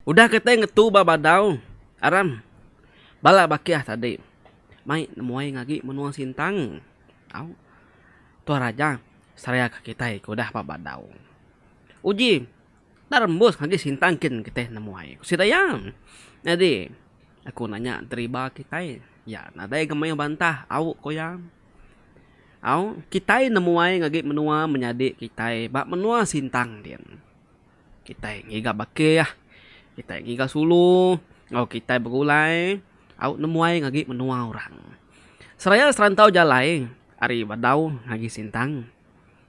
Udah kita ngetu babadaw. Aram, bala bakiah tadi. Mai nemuai ngagi menua sintang. Au, tuh raja. Saraya ke kita udah babadaw. Uji, tarembus ngagi sintang kin kita nemuai. Kusidayang. Jadi, aku nanya teriba kita. Ya, nadai gamay bantah. Au, koyang. Au, kita nemuai ngagi menua menyadi kita. Bak menua sintang din. Kita ngiga bakiah. Kita giga sulu, oh kita bergulai, au nemuai ngagi menua orang. Seraya serantau jalai, ari badau ngagi sintang.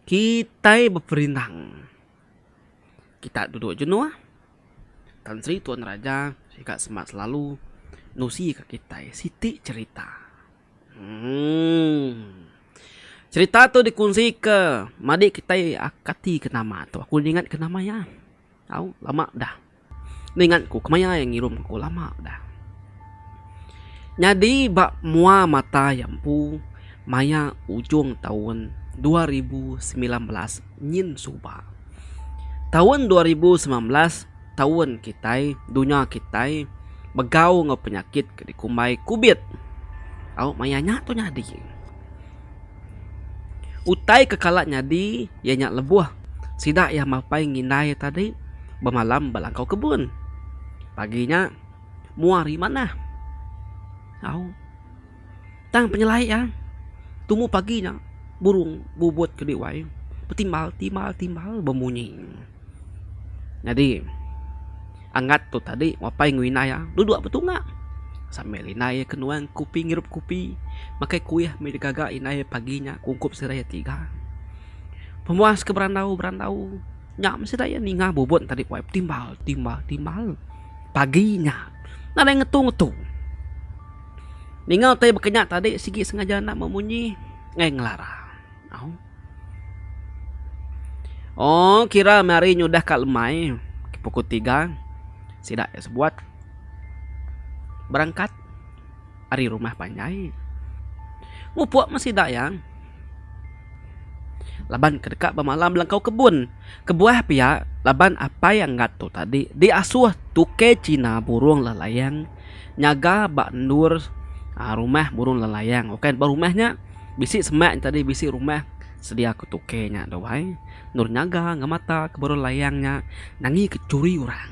Kita berperintang. Kita duduk jenuh. Tan Sri Tuan Raja, jika semat selalu, nusi ke kita, siti cerita. Cerita tu dikunci ke, madi kita akati ke nama tu. Aku ingat ke namanya. Au, lama dah. Ingatku kemaya yang ngirum ku lama dah. Jadi bak mua mata yampu maya ujung tahun 2019 nyin suba. Tahun 2019 tahun kita dunia kita begau ngau penyakit ke dikumbai kubit. Au mayanya tu nyadi. Utai kekalak nyadi ya nyak lebuah. Sidak ya mapai ngindai tadi bermalam balangkau kebun. Paginya muari mana? Tahu. Tang penyelai ya. Tunggu paginya burung bubut ke diwai. Timbal bemunyi. Jadi angat tu tadi wapai nguina ya. Duduk betunga. Sambil inai kenuan kupi ngirup kupi. Makai kuyah mi gaga inai paginya kungkup seraya 3. Pemuas ke berandau. Nyam seraya ninga bubut tadi wae timbal. Paginya nada yang ngetu ninggal teh bekenyak tadi sigi sengaja nak memunyi ngelara. Oh kira mari nyudah kak lemai pukul 3 sidak ya sebuat berangkat ari rumah panjai ngupuak masih dak yang laban kedekak bermalam belangkau kebun kebuah pihak laban apa yang ngatu tadi diasuh tuke Cina burung lelayang nyaga bak nur rumah burung lelayang oke rumahnya bisi semak tadi bisi rumah sedia ke tuke nya doai nur nyaga ngamata ke burung layangnya nangi kecuri orang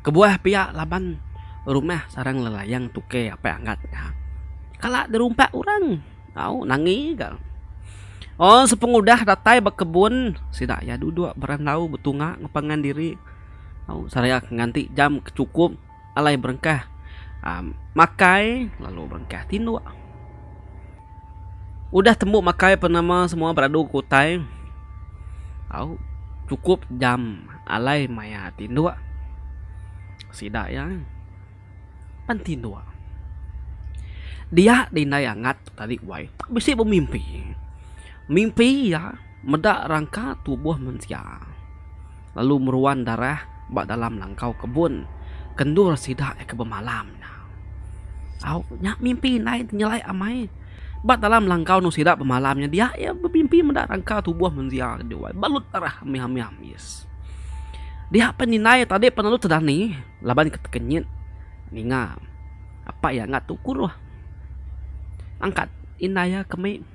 kebuah pihak laban rumah sarang lelayang tuke apa anggatnya kalak derumpak orang nangi gal. Oh sepengudah datai berkebun sidak ya duduk berandau betunga ngepangan diri. Saya nganti jam cukup alai berengkah makai lalu berengkah tindu. Udah tembuk makai penama semua beradu kutai. Cukup jam alai maya tindu. Sidak ya pan tindu. Dia dinayangat tadi wai bisi bermimpi. Mimpi ya medak rangka tubuh manusia. Lalu meruan darah bak dalam langkau kebun. Kendur sidak ke bermalamnya. Nyak mimpi naik nyelai amai. Bak dalam langkau nu sidak bermalamnya dia ya bermimpi medak rangka tubuh manusia. Balut darah hamis. Dia peninai tadi penalu tedani. Laban ketekenyit. Ninga. Apa ya ngat tukur wah. Angkat inaya kemi.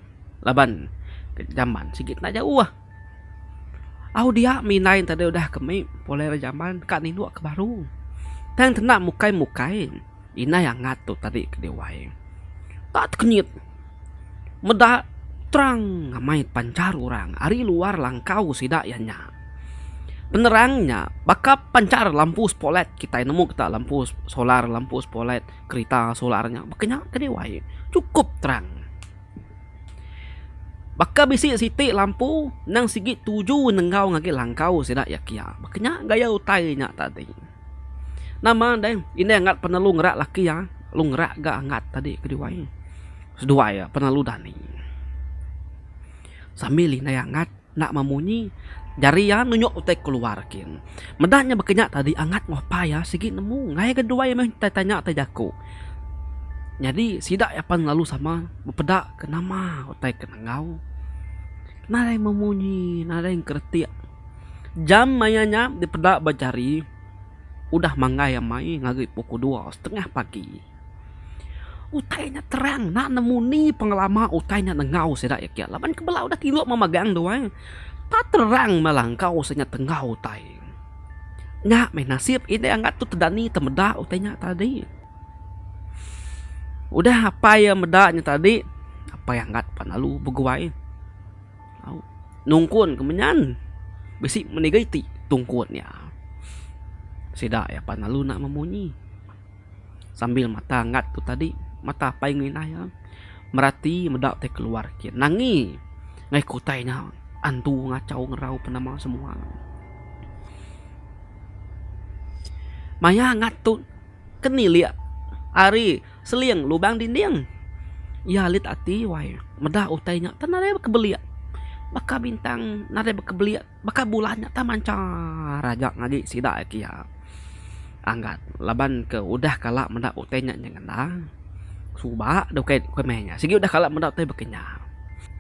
Laban zaman sikit nak jauh lah. Dia minain tadi udah kemi poler zaman kak nindu ke baru. Dan tenak mukai ina yang ngatu tadi ke dewai. Tak kenyit. Medak terang ngamai pancar orang. Ari luar langkau sidak yanya. Penerangnya bakal pancar lampu spolet kita nemu kita lampu solar lampu spolet kereta solarnya bakanya ke dewai cukup terang. Baka bisi siti lampu nang sigi 7 nenggau ngagi langkau sidak yakia. Makanya gaya utai nya tadi. Nama deh ini angat penalu ngerak laki ya. Lu ngerak gak angat tadi ke diwai. Sedua ya penalu dani. Sambil ini angat nak memunyi jari ya nunyuk utai keluarkin. Medaknya bekenya tadi angat ngopa ya sigi nemu ngaya kedua ya meh tanya tajaku. Jadi sidak ya pan lalu sama bepedak ke nama utai ke nengau. Nada yang memunyi, nada yang keretiak. Jam mayanya dipedak bacari. udah mangai mai ngagi pukul 2:30 pagi. Utainya terang nak nemu ni pengalaman utainya nengau sedak ya kia. Laban kebelah udah tilok memagang doang. Tak terang melangkau senya tengau utai. Nyak main nasib ini angat tu terdani temeda utainya tadi. Udah apa yang medaknya tadi? Apa yang angat panalu beguai. Nungkun kemenyan. Besi menigati tungkunnya. Sedak ya panalu nak memunyi. Sambil mata angat tu tadi. Mata apa yang inaya. Merati medak teh keluar kia. Nangi. Ngai kutainya. Antu ngacau ngerau penama semua. Maya angat tu. Keni liat. Ari seliang lubang dinding. Ya lit ati wai. Medak utainya. Tanare kebeliak. Baka bintang nare bekebeliak. Baka bulannya ta manca. Rajak ngaji sidak kia. Anggat laban ke udah kalak mendak utainya jangan dah. Subak dah kait kemenya. Sigi udah kalak mendak utai bekenya.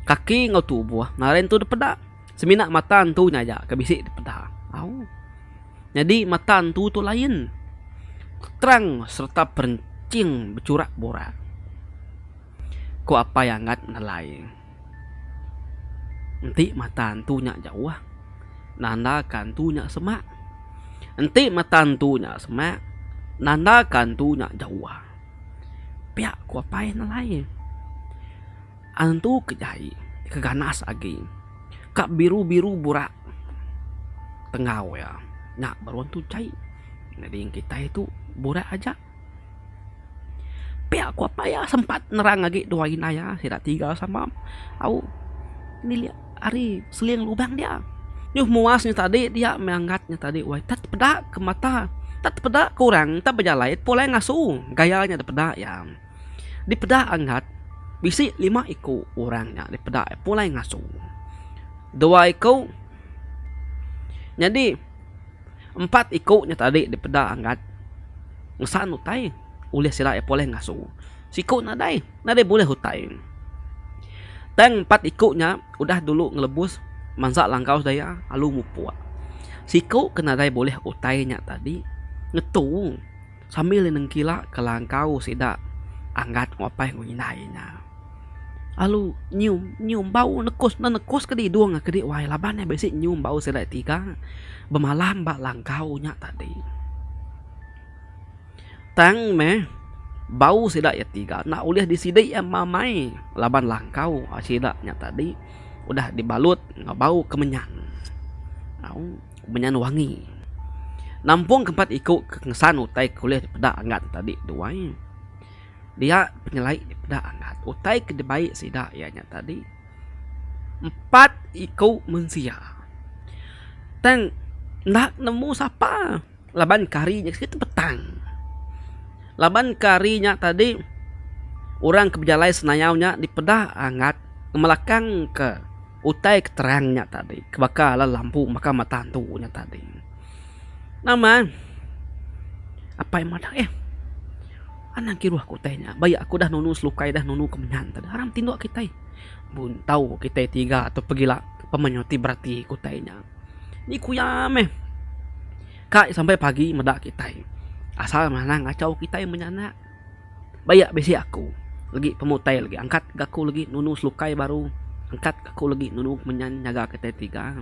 Kaki ngau tubuh naren tu depedak. Seminak matan tu nyaja kebisik depedak. Au. Jadi matan tu lain. Terang serta perencing bercurak borak. Ko apa yang ngat nalai. Nanti matan tu nyak jauh. Nandakan tu nyak semak. Nanti matan tu nyak semak. Nandakan tu nyak jauh. Pihak ku apa yang nalai. Antu kejai. Keganas lagi. Kak biru-biru burak. Tengau ya. Nak baruan tu cai. Jadi yang kita itu burak aja. Pihak ku apa ya sempat nerang lagi doain ayah. Tidak tinggal sama. Au. Ini lihat. Ari seliang lubang dia. Yuh muasnya tadi dia mengangkatnya tadi. Wah tak pedak ke mata. Tak pedak kurang. Tak berjalan. Pola ngasuh. Gayanya tak pedak ya. Di pedak angkat. Bisi 5 ikut orangnya. Di pedak. Pola ngasuh. 2 ikut. Jadi 4 ikutnya tadi di pedak angkat. Ngesan utai. Ulih sila pola ngasuh. Sikut nadai. Nadai boleh utai. Teng 4 ikutnya udah dulu ngelebus mansak langkau daya alu mupua. Siku kena dai boleh utainya tadi ngetung sambil nengkila ke langkau sida anggat ngopai nginainya. Alu nyium bau nekos ke di duang ke di wai laban besi nyium bau sida 3 bemalam bak langkaunya tadi. Tang meh bau sidak ya 3 nak uliah di sidai ya mamai laban langkau sidaknya tadi udah dibalut bau kemenyan. Kemenyan wangi. Nampung keempat ikut kengesan utai kuliah di pedak angkat tadi 2. Dia penyelai di pedak angkat. Utai ke baik sidak ya nya tadi. 4 ikut mensia. Tang nak nemu siapa? Laban karinya sekitar petang. Laban karinya tadi orang kebejalai senayaunya di pedah angkat kemelakang ke utai keterangnya tadi kebakalan lampu maka mata hantunya tadi. Nama apa yang madak anak kiruh aku tanya bayi aku dah nunu selukai dah nunu kemenyan tadi haram tinduk kita bun tahu kita 3 atau pergilah pemenyoti berarti kutainya ni kuyame kak sampai pagi medak kita. Asal mana ngacau kita yang menyana. Bayak besi aku. Lagi pemutai lagi. Angkat gaku lagi nunu selukai baru. Angkat gaku lagi nunu menyaga kita 3.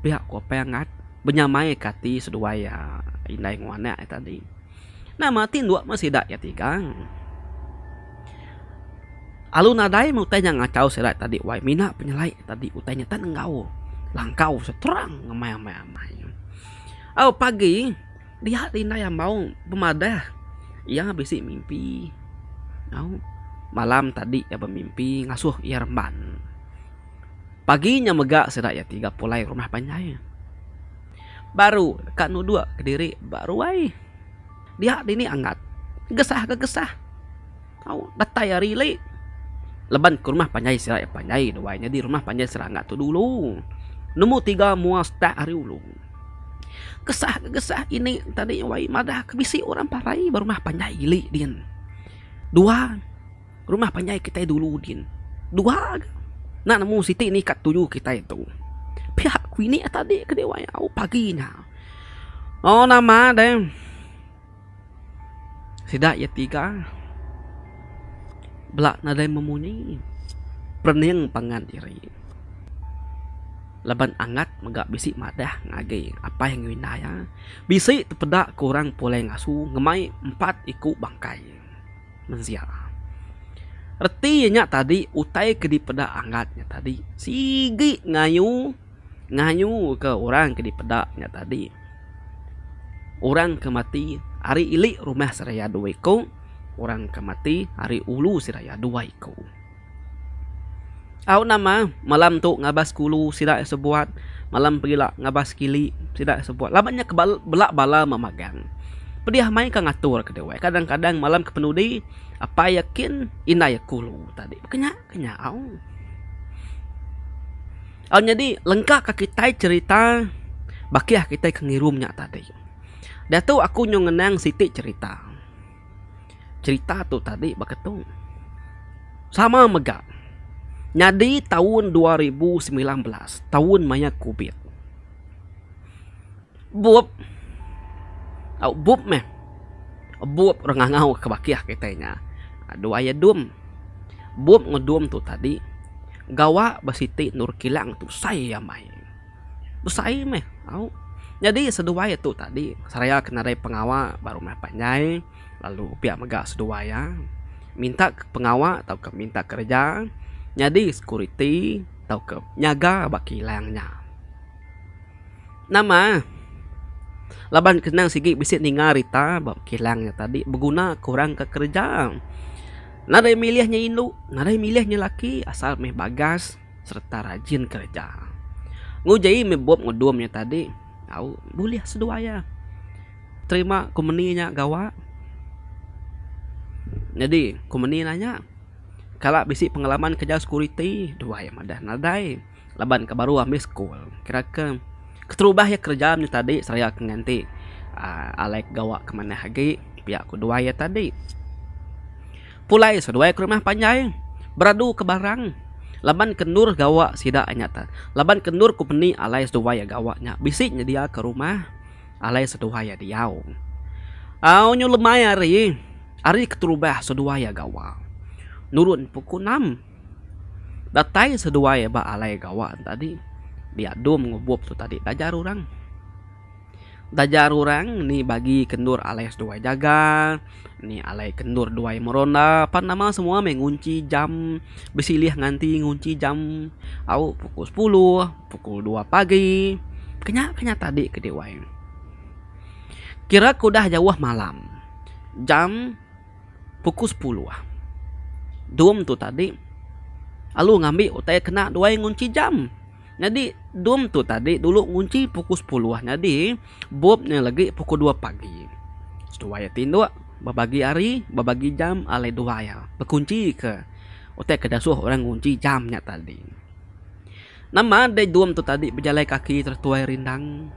Pihak ku apa yang ngat. Benyamai kati seduaya. Indai ngwana tadi. Nama tinduak masih dak ya 3. Alun nadai utainya ngacau serat tadi. Wai mina penyelai tadi. Utainya tan engkau. Langkau seterang ngemai-amai. Oh pagi. Dia tinda yang mau pemadah. Ia bisi mimpi. Malam tadi ya bermimpi ngasuh ia remban. Paginya megak sedak ya 3 pulai rumah panjai. Baru dekat nu 2 Kediri baru ai. Dia ini angkat. Gesah. Datai hari le. Leban ke rumah panjai sedak ya panjai doanya di rumah panjai sedak angkat tu dulu. Nemu 3 muas tak hari ulu. Gesah ini tadi wai madah kebisi orang parai berumah panjai gili din. 2 rumah panjai kita dulu din. 2 nak nemu siti ni kat 7 kita itu. Pihak ku ini tadi ke dewa au paginya. Oh nama deh. Sida ya tiga. Belak nadai memunyi. Pening pangan diri. Laban angat megak bisi madah ngage apa yang winaya. Bisi tepedak kurang pulai ngasu ngemai 4 iku bangkai. Mensia. Reti nya tadi utai ke di pedak angatnya tadi. Sigi ngayu ke orang ke di pedaknya tadi. Orang kemati hari ili rumah seraya 2 iku. Orang kemati hari ulu seraya 2 iku. Au nama malam tu ngabas kulu sida sebuat, malam pergilah ngabas kili sida sebuat. Labannya belak bala memagang. Pediah main ka ngatur ke dewa. Kadang-kadang malam ke penudi apa yakin ina ya kulu tadi. Kenya au. Au jadi lengkap ka kita cerita bakiah kita kengirumnya tadi. Dah tu aku nyongenang siti cerita. Cerita tu tadi baketung. Sama megak. Nyadi tahun 2019, tahun maya kubit. Buap meh. Buap rengangau ke bakiah kitanya. Aduh ayah dum. Buap ngedum tu tadi. Gawa basiti nur kilang tu saya mai. Tu saya meh. Au. Jadi seduaya tu tadi. Saya kenarai pengawa baru meh panjai. Lalu pihak megak seduaya. Minta ke pengawa atau ke minta kerja. Jadi security atau ke nyaga bak kilangnya. Nama laban kenang sigi bisit ninga rita bak kilangnya tadi berguna kurang ke kerja. Nadai milihnya indu, nadai milihnya laki asal meh bagas serta rajin kerja. Ngujai meh bob ngedumnya tadi. Au boleh seduaya. Terima kumeninya gawa. Jadi kumeni nanya kalau bisi pengalaman kerja security 2 yang madah nadai laban ke baru ambil school kira ke keterubah ya kerjaannya tadi saya nganti alek gawa kemana lagi pihak kedua ya tadi pulai sedua ke rumah panjai beradu ke barang laban kendur gawa sida nyata laban kendur kupeni alai sedua ya gawanya bisiknya dia ke rumah alai sedua ya diau au nyu lemai ari keterubah sedua ya gawa nurun pukul 6 datai sedua ya ba alai gawa tadi dia dum ngebuop tu tadi dajar orang ni bagi kendur alai sedua jaga ni alai kendur 2 meronda apa nama semua mengunci jam besilih nganti ngunci jam au pukul 10 pukul 2 pagi kenya tadi ke dewa kira kudah jauh malam jam pukul 10 dum tu tadi alu ngambil utai kena 2 ngunci jam. Jadi dum tu tadi dulu ngunci pukul 10 jadi bobnya lagi pukul 2 pagi. Sedua ya tindu babagi hari babagi jam alai 2 ya berkunci ke utai ke dasuh orang ngunci jamnya tadi. Nama de dum tu tadi berjalan kaki tertuai rindang.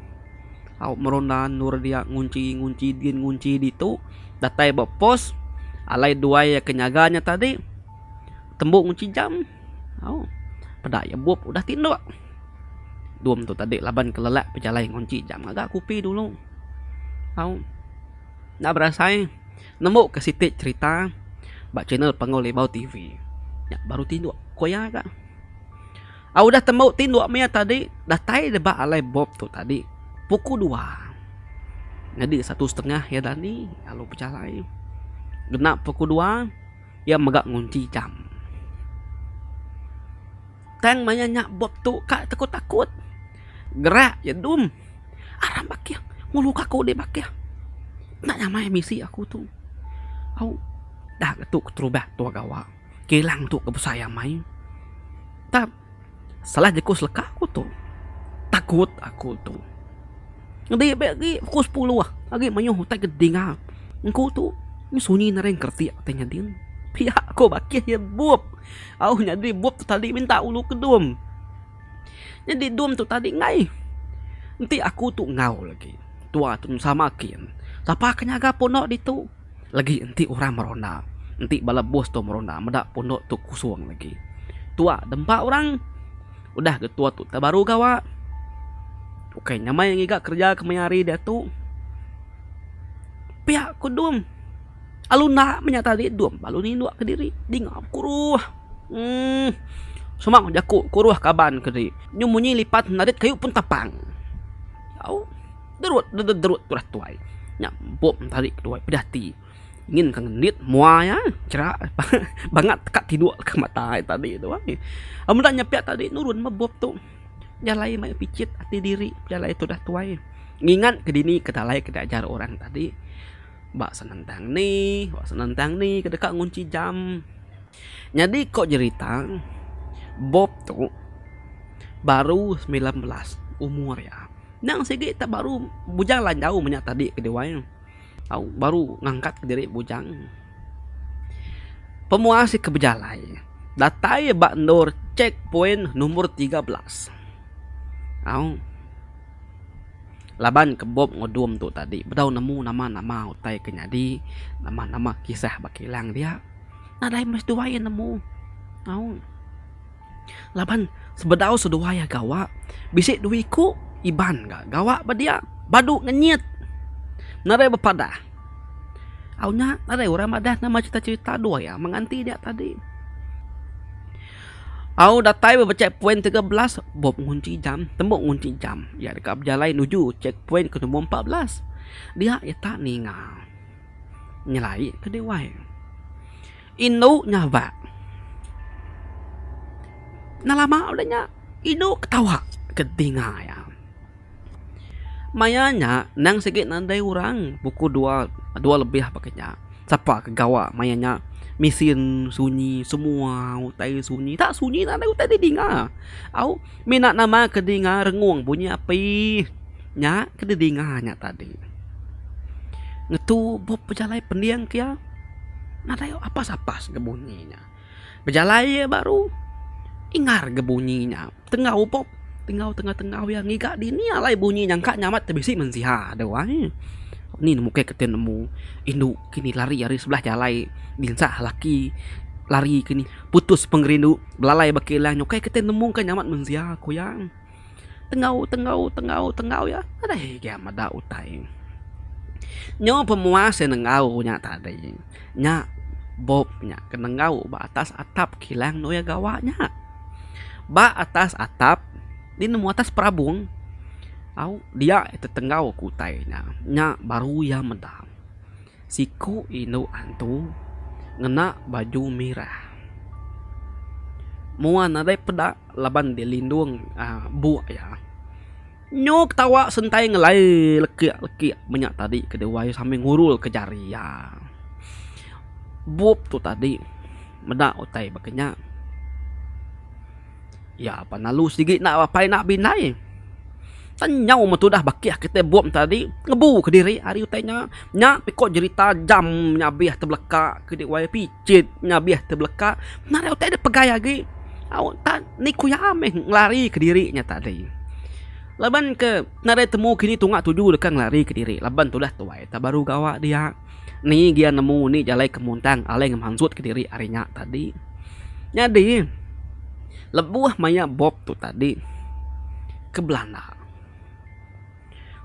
Au meronda nur dia ngunci di tu datai pos alai 2 ya kenyaganya tadi tembuk ngunci jam. Oh, pada ya buap udah tinduk. Dum tu tadi laban kelelak berjalan ngunci jam agak kupi dulu. Oh. Nak berasai nemu ke sitik cerita bak channel Pengolibau TV. Ya baru tinduk koya agak. Udah tembuk tinduk mea tadi dah tai debak alai bob tu tadi pukul 2. Jadi 1:30 ya Dani kalau berjalan. Genap pukul 2 ya megak ngunci jam. Tang banyak bob tu kak takut gerak ya dum aram bakia mulu kaku de bakia nak nyamai misi aku tu au dah ketuk terubah tua gawa kilang tu ke saya main tak salah jekus lekah aku tu takut aku tu ngedi bagi pukul 10 lagi mayuh tak geding engkau tu ni sunyi nareng kerti tanya din pihak ko bakia ya buap au nyadi buap tu tadi minta ulu ke dum jadi dum tu tadi ngai nanti aku tu ngau lagi tua tu sama kian siapa kenyaga pondok di tu lagi nanti orang meronda nanti bala bos tu meronda medak pondok tu kusuang lagi tua dempak orang udah ketua tu baru gawa oke nyamai yang iga kerja kemayari dia tu pihak ko dum. Aluna menyata tadi dum, balu ni dua ke diri, dingap kuruh. Sumang jaku kuruh kaban ke diri. Nyumunyi lipat narit kayu pun tapang. Au, derut turah tuai. Nya bop tarik tuai pedati. Ingin kang nit muaya cerak banget kat tidur ke mata tadi tu ai. Amun dak nyapiak tadi nurun mabop tu. Jalai mai picit hati diri, jalai tu dah tuai. Ngingat ke dini ke dalai ke ajar orang tadi. Bak senentang ni kedekat ngunci jam. Jadi kok cerita Bob tu baru 19 umur ya. Nang segi tak baru bujang lah jauh banyak tadi ke dewanya. Baru ngangkat ke diri bujang. Pemuasi ke bejalai. Datai bak ndor checkpoint nomor 13. Laban ke Bob ngodum tu tadi. Bedau nemu nama-nama utai kenyadi. Nama-nama kisah bakilang dia. Nadai mas duaya nemu. Laban sebedau seduaya gawa. Bisik duiku iban ga. Gawa badia. Badu ngenyit. Nadai bepadah. Nadai orang madah nama cerita-cerita dua ya. Menganti dia tadi. Datai beberapa checkpoint 13. Bob ngunci jam. Tembok ngunci jam. Ya dekat berjalan nuju checkpoint ke nombor 14. Dia tak ningal. Nyelai ke dewai. Inu nyabak. Nalama udahnya. Inu ketawa. Ketinga ya. Mayanya nang sikit nandai orang. Buku dua lebih pakainya. Siapa kegawa mayanya. Mesin sunyi semua utai sunyi tak sunyi tak ada utai didinga. Minat nama kedinga rengung bunyi api nya kedinga nya tadi. Ngetu Bob berjalai pendiang kia. Nada apa sapas gebunyinya. Berjalai baru ingar gebunyinya. Tengah Bob tinggal tengah-tengah yang ngigak dini alai bunyi nyangka nyamat terbisi mensiha ada wai. Ni nemu kayak keten nemu induk kini lari sebelah jalai dinsah laki lari kini putus pengerindu belalai bakilang nyokai keten nemu kan nyamat mensia koyang tengau ya ada ya mada utai nyo pemuas nengau nya tadi nya Bob nya kenengau ba atas atap kilang noya gawanya ba atas atap di nemu atas perabung. Dia itu tengau kutainya nya baru ya medam siku inu antu ngena baju merah mua nadai peda laban dilindung buak ya nyok tawa sentai ngelai leki banyak tadi ke dewai sampai ngurul ke jari ya Bob tu tadi meda utai bakanya ya apa nalu sedikit nak apa nak binai. Tanyau matu dah bakiah kita Bob tadi ngebu ke diri hari utainya nya pikok cerita jam nya biah terbelakak ke dewai picit nya biah terbelakak nare utai ada pegai lagi tak ni kuyameh lari ke dirinya tadi laban ke nare temu kini tungak tuju dekat lari ke diri laban tu dah tuai tak baru gawa dia ni dia nemu ni jalai kemuntang alai ngemansut ke diri harinya tadi jadi lebuh maya Bob tu tadi ke Belanda.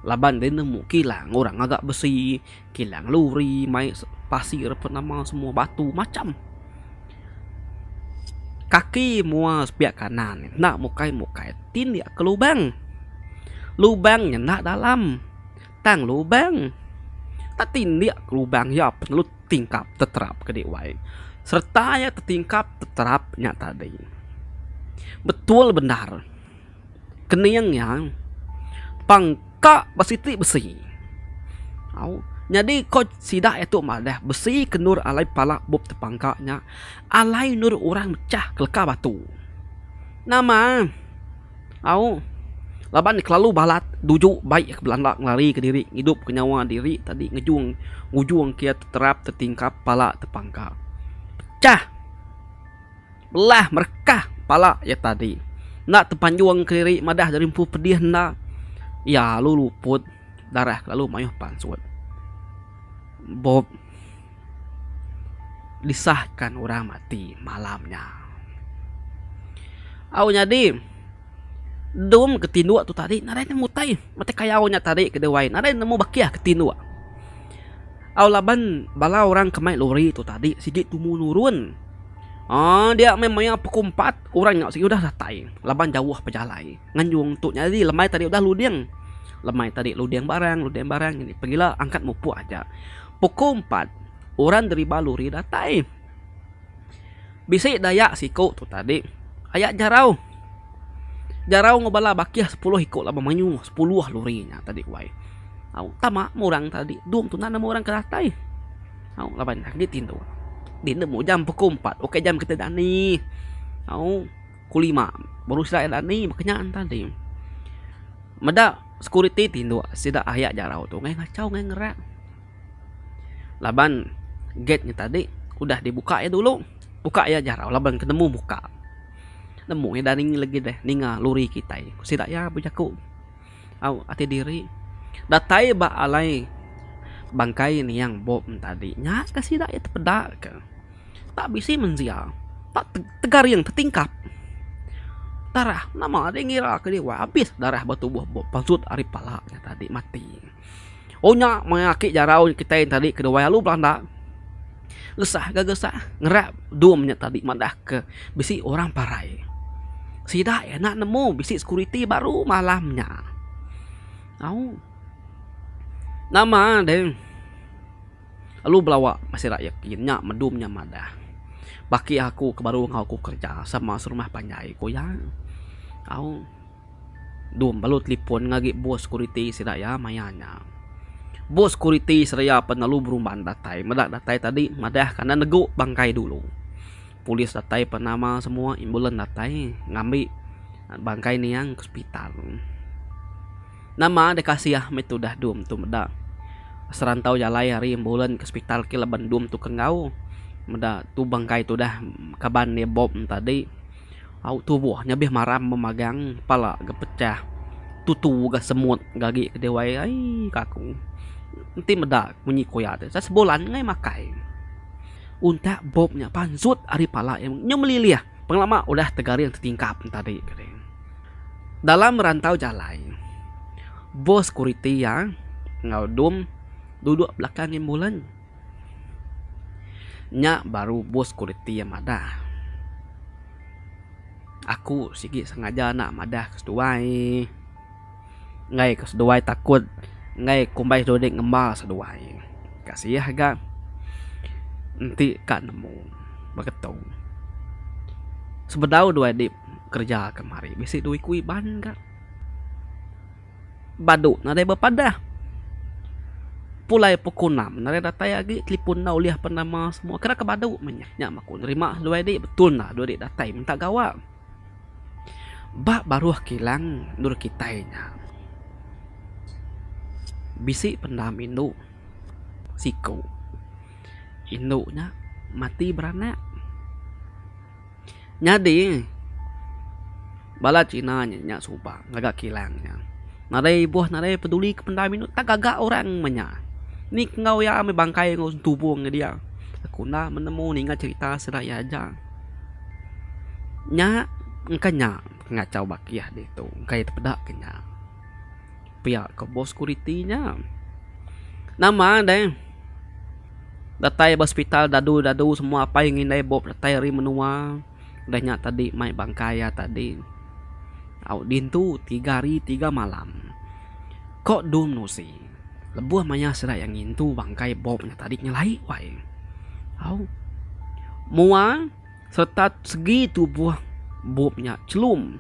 Laban dia nemu kilang orang agak besi, kilang luri, mai pasir penama semua batu macam. Kaki mua sepiak kanan, nak mukai tindak ke lubang. Lubangnya nak dalam. Tang lubang. Tak tindak ke lubang ya perlu tingkap teterap ke dewai. Serta ya tertingkap teterapnya tadi. Betul benar. Keniangnya pangka besi. Jadi kau sidak itu madah besi kenur alai palak Bob tepangkaknya alai nur orang mecah keleka batu. Nama laban kelalu balat dujuk baik ke Belanda lari ke diri hidup ke nyawa diri tadi ngujung kia terap tertingkap palak tepangkak. Pecah. Belah merkah palak ya tadi. Nak terpanjuang ke diri madah dari empu pedih nak. Ya lu luput darah lalu mayuh pansut. Bob disahkan orang mati malamnya. Jadi dum ketindua tu tadi narai nemu tai mati kayaunya tadi ke dewai narai nemu bakiah ketindua. Au laban bala orang kemai lori tu tadi sikit tu menurun. Dia memang pukul 4 orang nak sikit udah datai. Laban jauh pejalai. Nganjung tu nyari lemai tadi udah ludiang. Lemai tadi ludiang barang ini. Pergilah angkat mupu aja. Pukul 4 orang dari baluri datai. Bisik dayak siko tu tadi. Ayak jarau. Jarau ngobala bakiah 10 ikut lah memanyu 10 lurinya tadi wai. Au tama orang tadi dum tu nana orang keratai. Au laban lagi tindu. Din mo jam pukul 4. Okey jam kita dah ni. Au pukul 5 baru sila dah ni makanyaan tadi. Meda security tindu sida ayak jarau tu ngai ngacau ngai ngerak. Laban gate-nya tadi udah dibuka ya dulu. Buka ya jarau laban ketemu buka. Nemu ya daring lagi deh ninga luri kita. Sida ya bujaku. Au hati diri. Datai ba alai bangkai ni yang bob tadi nya kasih dak itu pedak ke tak bisi menzia tak tegar yang tertingkap darah nama dia ngira ke dia habis darah batu buah bob pansut ari palaknya tadi mati nya mengaki jarau kita yang tadi kedua lu belanda gesah ngerap dumnya tadi madah ke bisi orang parai sida ya nak nemu bisi security baru malamnya nama deh lalu belawa masih rakyat yakinnya medumnya madah baki aku ke baru aku kerja sama serumah panjai ko yang dum balut telepon ngagi bos security siraya mayanya bos security seraya penalu beruman datai medak datai tadi madah karena nego bangkai dulu polis datai penama semua imbulan datai ngambil bangkai ni yang ke hospital. Nama dekasih metu dah dum tu meda. Serantau jalai hari bulan ke hospital ke laban dum tu kengau. Meda tu bangkai tu dah kaban dia bob tadi. Au tubuhnya bih maram memagang pala gepecah. Tutu ga semut gagi ke dewai ai kaku. Nanti meda bunyi koyat. Sa sebulan ngai makai. Unta bobnya pansut ari pala yang nyemeliliah. Penglama udah tegari yang tertingkap tadi. Dalam rantau jalai. Bos security yang ngaudum duduk belakang ambulan. Nya baru bos security yang madah. Aku sikit sengaja nak madah keseduai. Ngai keseduai takut. Ngai kumbai dodek ngembal seduai. Kasih agak. Nanti kak nemu. Begitu. Sebedau dua dip kerja kemari. Bisi duit kui ban kak. Baduk na day berpadah. Pulai pukul 6 na day datai lagi telepon na uliah penama semua kena ke baduk menyaknya maku nerima dua dik betul na dua dik datai minta gawa. Ba baru kilang nur kitainya. Bisi pendam induk siku. Induknya mati beranak. Nyadi bala Cina nya subang agak kilangnya. Narai buah narai peduli ke pendam itu tak gagak orang menya. Ni ngau ya ame bangkai ngau tubuh dia. Aku nak menemu ninga cerita seraya aja. Nya engkanya ngacau bakiah dia tu. Engkai terpedak kenya. Pihak ke bos security-nya. Nama deh. Datai hospital dadu semua apa yang indai bob datai ri menua. Udahnya tadi mai bangkai ya tadi. Audin tu 3 hari 3 malam. Kok dum nusi. Lebuah maya serak yang intu bangkai bobnya tadi nyelai wai. Mua serta segi tubuh bobnya celum.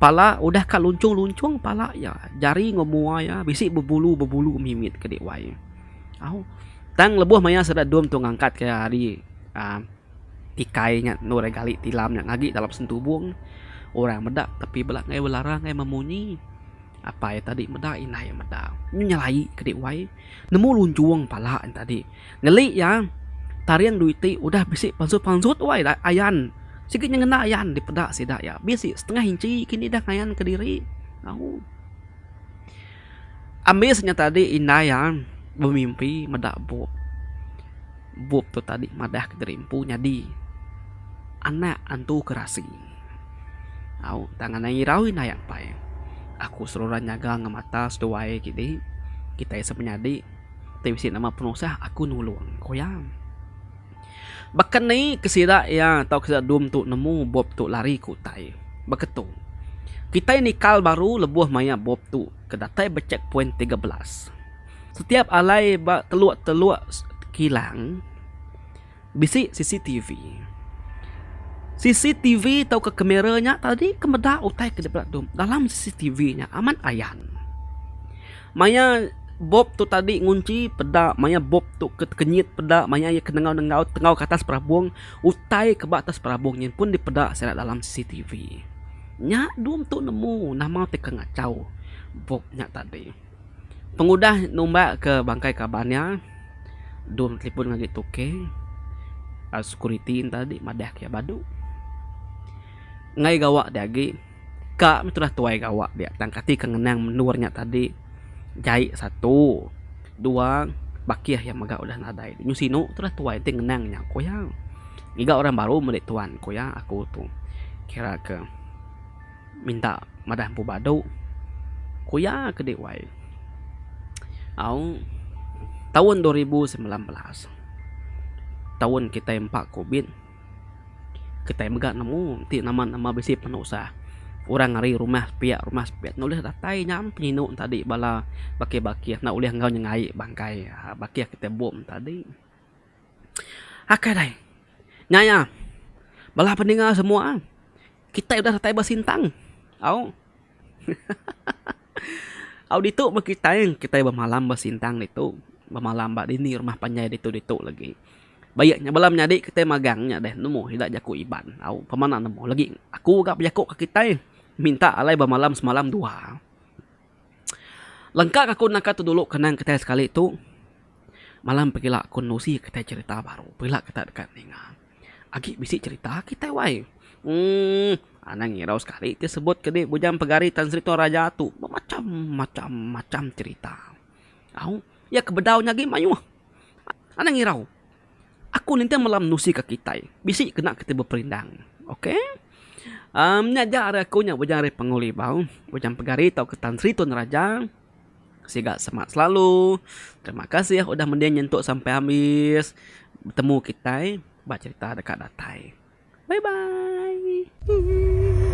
Pala udah ka luncung pala ya. Jari ngomua ya bisik berbulu mimit ke dik wai. Tang lebuah maya serak dum tu ngangkat ke hari tikainya nu regali tilamnya ngagi dalam sentubung. Orang medak tapi belak ngai belarang ngai memunyi. Apa ya tadi medak inai medak. Nyelai ke dik wai. Nemu luncuang pala tadi. Ngeli ya. Tariang duiti udah bisik pansut wai ayan. Sikitnya ngena ayan di pedak sidak ya. Bisik setengah inci kini dah ngayan ke diri. Ambisnya tadi inai ya. Bermimpi medak bob. Bob tu tadi madah ke derimpu nyadi. Anak antu kerasi. Tangan nai rawi na yang pai. Aku seluruh nyaga ngemata seduai kini. Kita isa penyadi. Tapi nama penuh sah aku nulung koyang. Bahkan ni kesira ya tau kesira dum tu nemu Bob tu lari ku tai. Beketu. Kita ini kal baru lebuh maya Bob tu kedatai checkpoint 13. Setiap alai ba teluk-teluk kilang bisi CCTV. CCTV tau ke kameranya tadi kemeda utai ke depan dum. Dalam CCTV-nya aman ayan. Maya Bob tu tadi ngunci peda, maya Bob tu kenyit peda, maya ia kenengau-nengau tengau ke atas perabung, utai ke atas perabung nyen pun dipeda serat dalam CCTV. Nya dum tu nemu nama te kengacau Bob nya tadi. Pengudah nombak ke bangkai kabarnya, dum telefon ngagi tuke. Security tadi madah kia badu. Ngai gawak dia lagi. Kak itulah tuai gawak dia tangkati kengenang menurnya tadi. Jahit 1 2 bakiah yang magak udah nadai nyusino itulah tuai itu ngenangnya koyang. Giga orang baru medik tuan koyang aku tu kira ke minta madah pu badu koyang ke dewai. Au tahun 2019 tahun kita empat COVID kita megak nemu ti nama-nama besi penusa. Orang ngari rumah sepiak nulis datai nyam penyinu tadi bala baki-baki nak ulih ngau nyengai bangkai baki kita bom tadi. Hakai dai. Nyaya. Bala pendengar semua. Kita udah datai basintang. Au. Au ditu mah kita bermalam basintang ditu. Bermalam bak dini rumah panjai ditu lagi. Bayaknya balam nyadi kita magangnya deh nemu hidak jaku iban. Au pemana nemu lagi aku gak jaku ke kita minta alai bermalam semalam 2. Lengkap aku nak tu dulu kenang kita sekali tu. Malam pergilah aku nusi kita cerita baru. Pergilah kita dekat ninga. Agi bisi cerita kita wai. Anang ngirau sekali dia sebut ke dia bujang pegari Tan Sri Tuan Raja tu. Macam cerita. Au, ya kebedaunya lagi mayu. Anang ngirau. Aku nanti malam nusi ke kita. Bisi kena kita berperindang. Okey? Nyajar aku nya bujang re penguli bau. Bujang pegari tau ke Tan Sri Tuan Raja. Siga semangat selalu. Terima kasih udah mendiang nyentuk sampai habis. Bertemu kita. Baca cerita dekat datai. Bye bye.